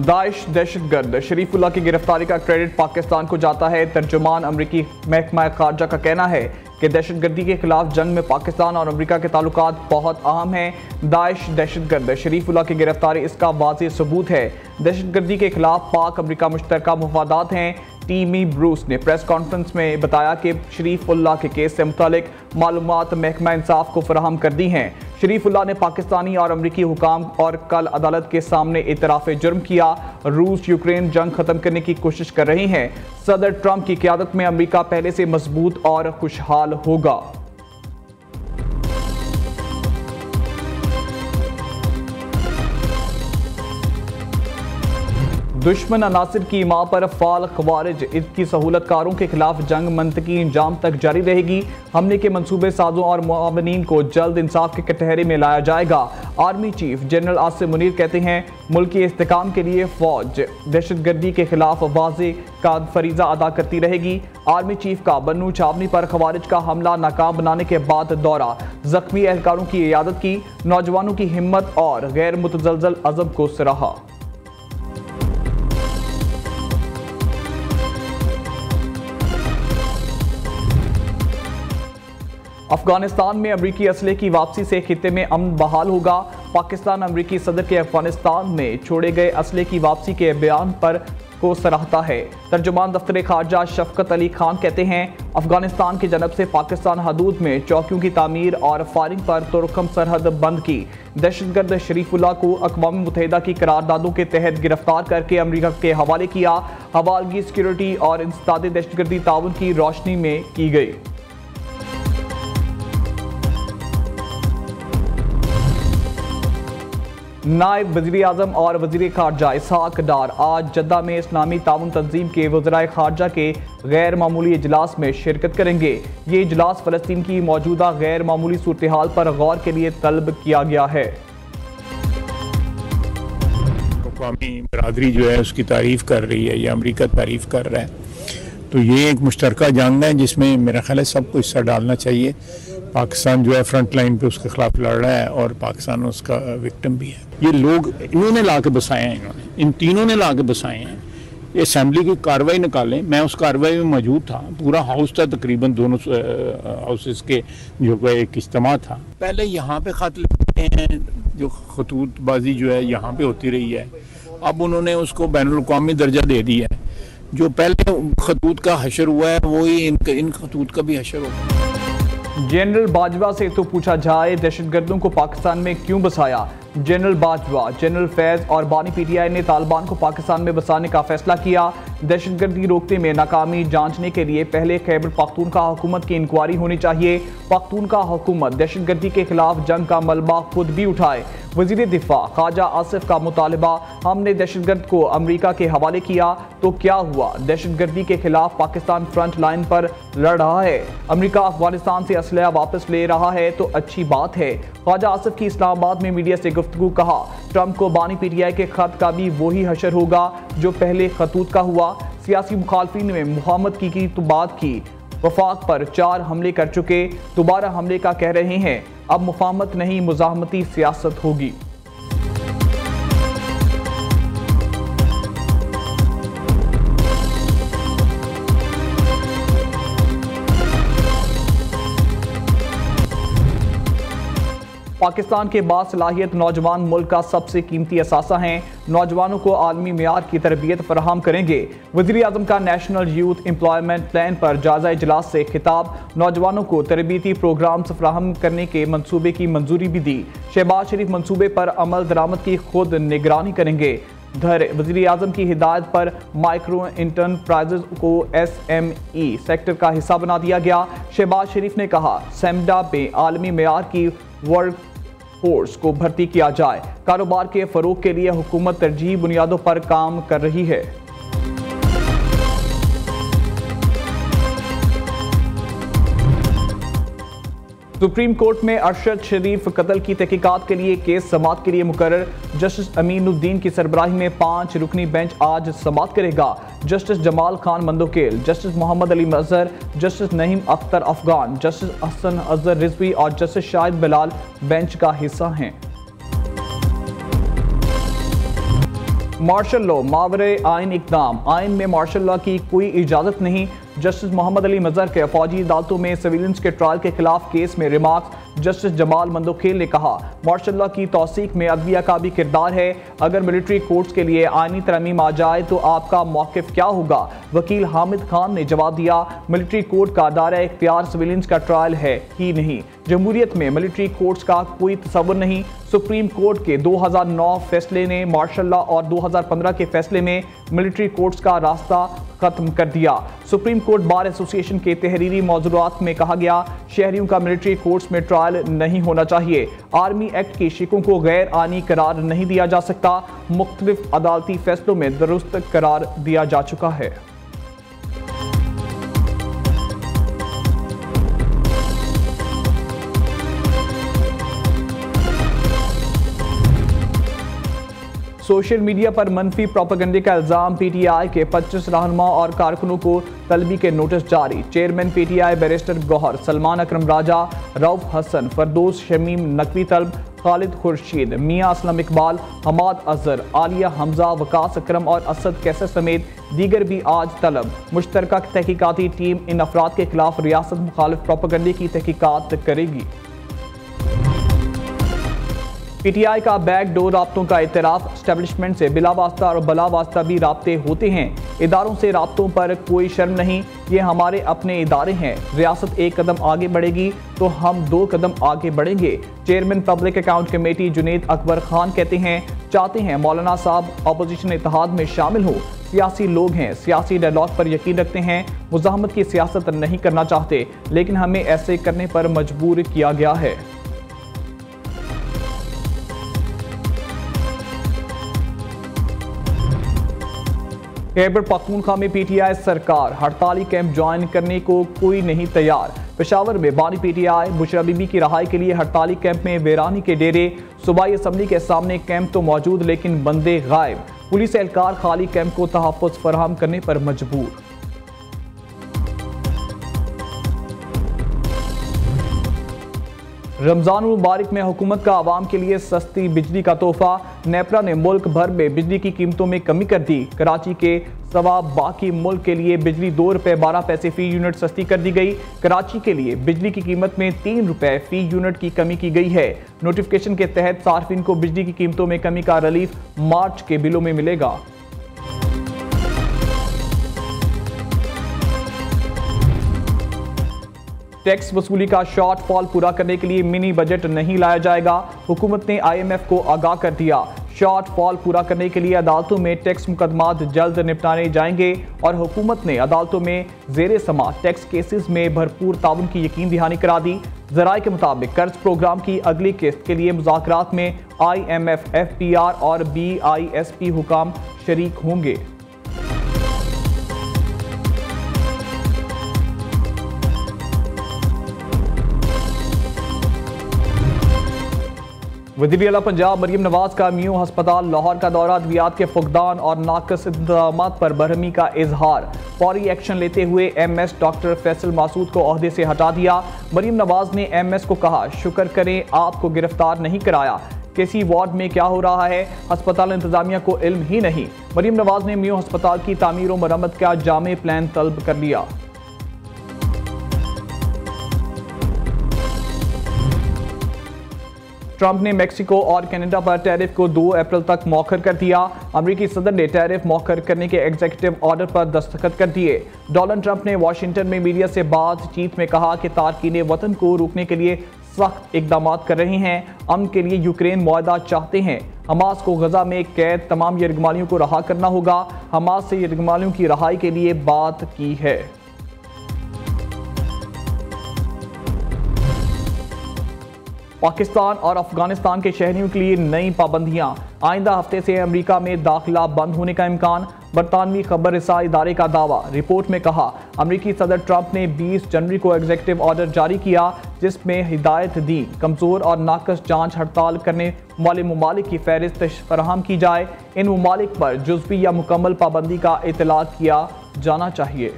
Daesh दहशतगर्द Sharifullah की गिरफ्तारी का क्रेडिट पाकिस्तान को जाता है। तर्जुमान अमरीकी महकमा खारजा का कहना है कि दहशतगर्दी के खिलाफ जंग में पाकिस्तान और अमरीका के ताल्लुकात बहुत अहम हैं। दाइश दहशतगर्द शरीफुल्लाह की गिरफ्तारी इसका वाज़ेह सबूत है। दहशतगर्दी के खिलाफ पाक अमरीका मुश्तरका मुफादात हैं। टीमी ब्रूस ने प्रेस कॉन्फ्रेंस में बताया कि शरीफुल्लाह के केस से मुतालिक मालूमात महकमा इंसाफ को फराहम कर दी हैं। शरीफुल्लाह ने पाकिस्तानी और अमरीकी हुकाम और कल अदालत के सामने इतराफ़ जुर्म किया। रूस यूक्रेन जंग खत्म करने की कोशिश कर रही हैं। सदर ट्रंप की क़यादत में अमरीका पहले से मजबूत और खुशहाल होगा। दुश्मन अनासिर की मां पर फाल खवारिज इसकी सहूलतकारों के खिलाफ जंग मंतकी इंजाम तक जारी रहेगी। हमले के मंसूबे साजों और मुआवनीन को जल्द इंसाफ के कटहरे में लाया जाएगा। Army chief general Asim Munir कहते हैं मुल्क के इस्तेकाम के लिए फौज दहशतगर्दी के खिलाफ वाज़े का फरीजा अदा करती रहेगी। आर्मी चीफ का बन्नू छावनी पर खवारिज का हमला नाकाम बनाने के बाद दौरा, जख्मी एहलकारों की इयादत की, नौजवानों की हिम्मत और गैर मुतजलजल अज़म को सराहा। अफगानिस्तान में अमरीकी असले की वापसी से खित्ते में अमन बहाल होगा। पाकिस्तान अमरीकी सदर के अफगानिस्तान में छोड़े गए असले की वापसी के बयान पर को सराहता है। तर्जुमान दफ्तर खारजा शफकत अली खान कहते हैं अफगानिस्तान की जनब से पाकिस्तान हदूद में चौकियों की तामीर और फायरिंग पर तुरकम सरहद बंद की। दहशतगर्द शरीफुल्लाह को अक़वाम मुत्तहिदा की करारदादों के तहत गिरफ्तार करके अमरीका के हवाले किया। हवालगी सिक्योरिटी और इंसदाद दहशतगर्दी ताउन की रोशनी में की गई। नायब वज़ीर आज़म और वज़ीर खारजा इसहाक डार आज जद्दा में इस्लामी ताउन तंजीम के वज़राए खारजा के गैर मामूली इजलास में शिरकत करेंगे। ये इजलास फ़लस्तीन की मौजूदा गैर मामूली सूरत हाल पर गौर के लिए तलब किया गया है। अक़वामी बरादरी जो है उसकी तारीफ़ कर रही है या अमरीका तारीफ़ कर रहा है, तो ये एक मुश्तरका जंग है जिसमें मेरा ख्याल है सबको हिस्सा डालना चाहिए। पाकिस्तान जो है फ्रंट लाइन पे उसके खिलाफ लड़ रहा है और पाकिस्तान उसका विक्टिम भी है। ये लोग इन्होंने ला के बसाए हैं, इन तीनों ने ला के बसाए हैं। ये असेंबली की कार्रवाई निकालें, मैं उस कार्रवाई में मौजूद था, पूरा हाउस था, तकरीबन दोनों हाउसेस के जो एक इज्तिमा था। पहले यहाँ पे खत लिखते हैं, जो खतूतबाजी जो है यहाँ पे होती रही है, अब उन्होंने उसको बैनुल-अक़वामी दर्जा दे दिया है। जो पहले खतूत का हशर हुआ है वही इन खतूत का भी हशर होगा। जनरल बाजवा से तो पूछा जाए दहशतगर्दों को पाकिस्तान में क्यों बसाया। जनरल बाजवा, जनरल फैज और बानी पीटीआई ने तालिबान को पाकिस्तान में बसाने का फैसला किया। दहशतगर्दी रोकने में नाकामी जांचने के लिए पहले खैबर पख्तूनख्वा हुकूमत की इंक्वायरी होनी चाहिए। पख्तूनख्वा हुकूमत दहशतगर्दी के खिलाफ जंग का मलबा खुद भी उठाए। वज़ीर दिफा ख्वाजा आसिफ का मुतालबा, हमने दहशतगर्द को अमरीका के हवाले किया तो क्या हुआ। दहशतगर्दी के खिलाफ पाकिस्तान फ्रंट लाइन पर लड़ रहा है। अमरीका अफगानिस्तान से असलहा वापस ले रहा है तो अच्छी बात है। ख्वाजा आसिफ की इस्लामाबाद में मीडिया से गुफ्तगू, कहा ट्रंप को बानी पीटीआई के खत का भी वही हशर होगा जो पहले खतूत का हुआ। सियासी मुखालफिन में मुहम्मद की तो बात की, वफाक पर 4 हमले कर चुके, दोबारा हमले का कह रहे हैं। अब मुफाहमत नहीं मुज़ाहमती सियासत होगी। पाकिस्तान के बासलाहियत नौजवान मुल्क का सबसे कीमती असासा हैं। नौजवानों को आलमी मेयार की तरबियत फराहम करेंगे। वज़ीर आज़म का नेशनल यूथ एम्प्लॉयमेंट प्लान पर जायजा इजलास से खिताब, नौजवानों को तरबियती प्रोग्राम्स फराहम करने के मंसूबे की मंजूरी भी दी। शहबाज शरीफ मंसूबे पर अमल दरामद की खुद निगरानी करेंगे। वज़ीर आज़म की हिदायत पर माइक्रो इंटरप्राइजेज को SME सेक्टर का हिस्सा बना दिया गया। शहबाज शरीफ ने कहा सेमडा में आलमी मेयार की वर्क फोर्स को भर्ती किया जाए। कारोबार के फरोग के लिए हुकूमत तरजीही बुनियादों पर काम कर रही है। सुप्रीम कोर्ट में अरशद शरीफ कत्ल की तहकीकात के लिए केस समाअत के लिए मुकर्रर। जस्टिस अमीनुद्दीन की सरबराही में 5 रुकनी बेंच आज समाअत करेगा। जस्टिस जमाल खान मंदोकेल, जस्टिस मोहम्मद अली मजहर, जस्टिस नहीम अख्तर अफगान, जस्टिस हसन अजहर रिजवी और जस्टिस शाहिद बिलाल बेंच का हिस्सा हैं। मार्शल लॉ मावरे आइन इकदाम, आइन में मार्शल लॉ की कोई इजाज़त नहीं। जस्टिस मोहम्मद अली मजहर के फौजी अदालतों में सिविलियंस के ट्रायल के खिलाफ केस में रिमार्क्स। जस्टिस जमाल मंदोखेल ने कहा, मार्शल लॉ की तौसीक में अदलिया का भी किरदार है। अगर मिलिट्री कोर्ट्स के लिए आइनी तरमीम आ जाए तो आपका मौक़िफ़ क्या होगा? वकील हामिद खान ने जवाब दिया, मिलिट्री कोर्ट का दायरा इख्तियार सिविलियंस का ट्रायल है ही नहीं। जमहूरियत में मिलिट्री कोर्ट्स का कोई तसव्वुर नहीं। सुप्रीम कोर्ट के 2009 फैसले ने मार्शल लॉ और 2015 के फैसले में मिलिट्री कोर्ट्स का रास्ता खत्म कर दिया। सुप्रीम कोर्ट बार एसोसिएशन के तहरीरी मौज़ूआत में कहा गया, शहरियों का मिलिट्री कोर्ट्स में ट्रायल नहीं होना चाहिए। आर्मी एक्ट के शिकों को गैर आनी करार नहीं दिया जा सकता। मुख्तलिफ अदालती फैसलों में दुरुस्त करार दिया जा चुका है। सोशल मीडिया पर मनफी प्रोपेगेंडे का इल्जाम, पीटीआई के 25 रहनुमा और कारकुनों को तलबी के नोटिस जारी। Chairman PTI barrister Gohar, Salman Akram Raja, Rauf Hasan, Firdous Shamim Naqvi तलब, खालिद खुर्शीद, मियां असलम इकबाल, हमाद अजहर, आलिया हमजा, वकास अकरम और असद कैसर समेत दीगर भी आज तलब। मुश्तरका तहकीकाती टीम इन अफराद के खिलाफ रियासत मुखालिफ प्रोपेगेंडे की तहकीकात करेगी। पीटीआई का बैकडोर राब्तों का इतराफ़, स्टैब्लिशमेंट से बिला वास्ता और बला वास्ता भी राब्ते होते हैं। इदारों से राब्तों पर कोई शर्म नहीं, ये हमारे अपने इदारे हैं। रियासत एक कदम आगे बढ़ेगी तो हम 2 कदम आगे बढ़ेंगे। Chairman public account committee Junaid Akbar Khan कहते हैं, चाहते हैं मौलाना साहब अपोजिशन इत्तेहाद में शामिल हो। सियासी लोग हैं, सियासी डायलॉग पर यकीन रखते हैं, मुज़ाहमत की सियासत नहीं करना चाहते, लेकिन हमें ऐसे करने पर मजबूर किया गया है। खैबर पख्तूनख्वा में पीटीआई सरकार, हड़ताली कैंप ज्वाइन करने को कोई नहीं तैयार। पेशावर में बानी पीटीआई बुशरा बीबी की रहाई के लिए हड़ताली कैंप में वीरानी के डेरे। सूबाई असम्बली के सामने कैंप तो मौजूद लेकिन बंदे गायब। पुलिस एहलकार खाली कैंप को तहफ़्फ़ुज़ फराहम करने पर मजबूर। रमज़ान मुबारक में हुकूमत का आवाम के लिए सस्ती बिजली का तोहफा। नेपरा ने मुल्क भर में बिजली की कीमतों में कमी कर दी। कराची के सवा बाकी मुल्क के लिए बिजली 2 रुपये 12 पैसे फ़ी यूनिट सस्ती कर दी गई। कराची के लिए बिजली की कीमत में 3 रुपये फ़ी यूनिट की कमी की गई है। नोटिफिकेशन के तहत सार्फिन को बिजली की कीमतों में कमी का रिलीफ मार्च के बिलों में मिलेगा। टैक्स वसूली का शॉर्टफॉल पूरा करने के लिए मिनी बजट नहीं लाया जाएगा। हुकूमत ने IMF को आगाह कर दिया। शॉर्टफॉल पूरा करने के लिए अदालतों में टैक्स मुकदमात जल्द निपटाने जाएंगे और हुकूमत ने अदालतों में जेर समाअत टैक्स केसेस में भरपूर ताउन की यकीन दहानी करा दी। ज़राए के मुताबिक कर्ज प्रोग्राम की अगली किस्त के लिए मुज़ाकरात में IMF, FPR और BISP हुकाम शरीक होंगे। वज़ीर आला पंजाब मरीम नवाज का मियो हस्पताल लाहौर का दौरा, अद्वियात के फुकदान और नाकस इंतज़ामात पर बरहमी का इजहार। फौरी एक्शन लेते हुए MS डॉक्टर फैसल मासूद को ओहदे से हटा दिया। मरीम नवाज ने MS को कहा, शुक्र करें आपको गिरफ्तार नहीं कराया। किसी वार्ड में क्या हो रहा है, अस्पताल इंतजामिया को इल्म ही नहीं। मरीम नवाज ने मियो हस्पताल की तामीर और मरम्मत का जामे प्लान तलब कर लिया। ट्रंप ने मेक्सिको और कनाडा पर टैरिफ को 2 अप्रैल तक मौखर कर दिया। अमेरिकी सदर ने टैरिफ मौखर करने के एग्जीक्यूटिव ऑर्डर पर दस्तखत कर दिए। डोनाल्ड ट्रंप ने वाशिंगटन में मीडिया से बातचीत में कहा कि तारकीन वतन को रोकने के लिए सख्त इकदाम कर रहे हैं। अमन के लिए यूक्रेन मुआहदा चाहते हैं। हमास को गजा में कैद तमाम यरगमालियों को रहा करना होगा। हमास से यरगमालियों की रहाई के लिए बात की है। पाकिस्तान और अफगानिस्तान के शहरियों के लिए नई पाबंदियां। आइंदा हफ्ते से अमेरिका में दाखिला बंद होने का इम्कान। बरतानवी खबर रसा इदारे का दावा। रिपोर्ट में कहा, अमेरिकी सदर ट्रंप ने 20 जनवरी को एग्जीक्यूटिव ऑर्डर जारी किया जिसमें हिदायत दी कमज़ोर और नाकस जांच हड़ताल करने वाले ममालिक की फहरिस्त फराहम की जाए। इन ममालिक पर जुज़वी या मुकम्मल पाबंदी का इतलाक किया जाना चाहिए।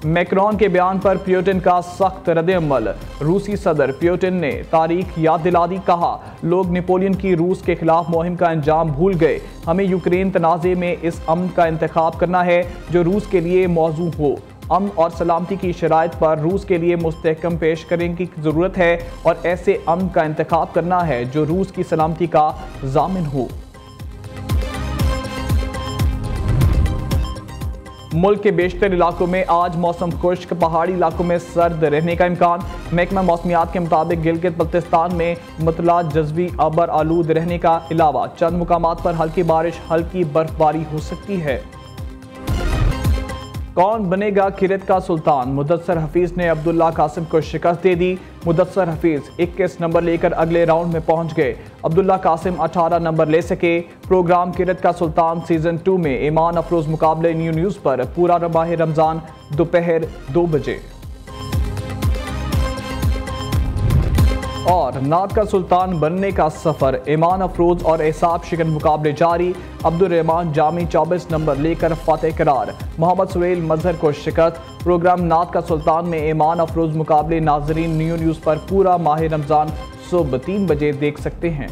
मैक्रोन के बयान पर पुतिन का सख्त रद्द-ए-अमल। रूसी सदर पुतिन ने तारीख याद दिला दी, कहा लोग नेपोलियन की रूस के खिलाफ मुहिम का अंजाम भूल गए। हमें यूक्रेन तनाज़े में इस अमन का इंतखाब करना है जो रूस के लिए मौजू हो। अमन और सलामती की शराइत पर रूस के लिए मुस्तहकम पेश करने की ज़रूरत है और ऐसे अमन का इंतखाब करना है जो रूस की सलामती का ज़ामिन हो। मुल्क के बेशतर इलाकों में आज मौसम खुश्क, पहाड़ी इलाकों में सर्द रहने का इम्कान। महकमा मौसमियात के मुताबिक गिलगित बल्तिस्तान में मुतला जज़वी अबर आलूद रहने का अलावा चंद मुकामात पर हल्की बारिश, हल्की बर्फबारी हो सकती है। कौन बनेगा किरत का सुल्तान? मुदस्सर हफीज ने अब्दुल्ला कासिम को शिकस्त दे दी। मुदस्सर हफीज 21 नंबर लेकर अगले राउंड में पहुंच गए। अब्दुल्ला कासिम 18 नंबर ले सके। प्रोग्राम किरत का सुल्तान सीजन 2 में ईमान अफरोज मुकाबले न्यूज़ पर पूरा माह रमजान दोपहर 2 बजे। और नात का सुल्तान बनने का सफर, ईमान अफरोज और एहसाब शिकन मुकाबले जारी। अब्दुल रहमान जामी 24 नंबर लेकर फातेह करार। मोहम्मद सुहेल मजहर को शिकस्त। प्रोग्राम नात का सुल्तान में ईमान अफरोज मुकाबले नाजरीन न्यूज़ पर पूरा माह रमजान सुबह 3 बजे देख सकते हैं।